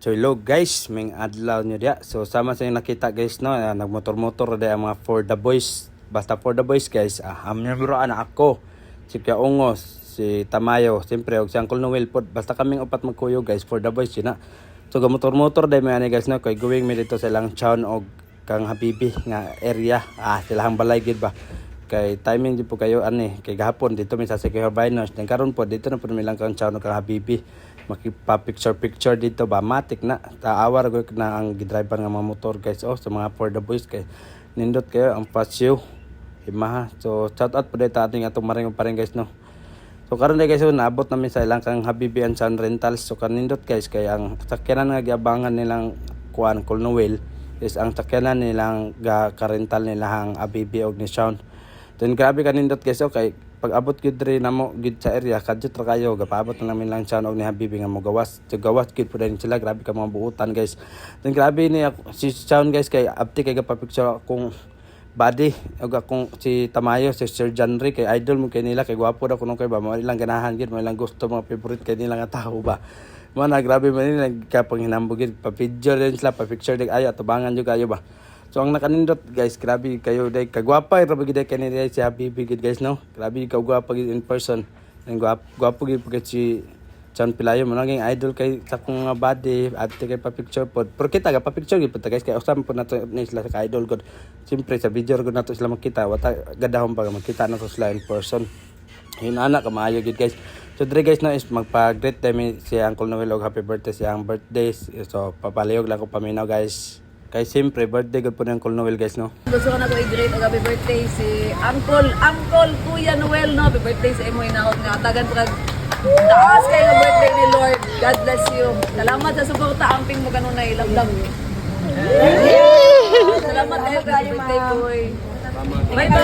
So hello guys, may adlaw nyo dia. So sama sa yung nakita guys no, nagmotor-motor dia mga for the boys. Basta for the boys guys, miyembro na ako. Si Kuya Ungos, si Tamayo, siyempre og si Uncle Noel pod. Basta kaming upat magkuyo guys for the boys yun na. So gamotor-motor day may ani guys no, kay going mi dito sa ilang town og kang Habibi nga area. Silahang balay gid ba. Kay timing di po kayo ani, kay gahapon dito mi sa Secure Biners. Dan karon po dito na po milang kang town og kang Habibi. Makipa-picture dito ba matik na taawar ko na ang gidriver nga mga motor guys sa mga for the boys kay nindot kayo ang pasyo imaha. So shout out po dito ating atong maring pa rin guys no. So karon guys naabot namin sa ilang kang Habibi and Son Rentals. So kanindot guys kay ang sakyanan nga giabangan nilang kuan Uncle Noel is ang sakyanan nilang ka-rental nilang Habibi og ni Sean. Then grabe kanindot guys kay pag abot gid rin namo gid sa area kadto ra kayo gapaabot na namin lang siya og ni Habibi nga mo gawas gid po din sila. Grabe ka mga buutan guys. Then grabe ni si Sean guys kay abti kay gapapicture akong body og akong si Tamayo si Sir Janry kay idol mo kay nila kay gwapo daw kuno kay ba mo ilang ganahan gid mo ilang gusto mga favorite kay nila nga tao ba. Mo na grabe man nila kapang hinambog gid pa picture din sila pa picture dig ayo tubangan jud kayo ba. So ang nakanindot guys, grabe kayo day kagwapa ra bagid kay ni si Habibi gid guys no. Grabe ka gwapa gid in person. Ang gwapo gid pagkat si Chan Pilayo mo naging idol kay sa kong body at kay pa picture pod. Pero kita ga pa picture gid guys kay usam po nato ni sila sa idol god. Siyempre sa video gud nato sila makita wata gadahon pa makita nato sila in person. Yun anak ka maayo gid guys. So dre guys no is magpa-greet time si Uncle Noel og happy birthday siyang birthday. So papalihog lang ko paminaw guys. Kay siyempre, birthday ko po ng Uncle Noel guys, no? Gusto ko na ko i-greet og happy birthday si Uncle Kuya Noel, no? Happy birthday sa imo inaot nga. Tagan po taas kayo ng birthday ni Lord. God bless you. Salamat sa suporta. Amping mo ganun na ilamlam. Salamat kayo. Happy birthday, boy. Bye-bye.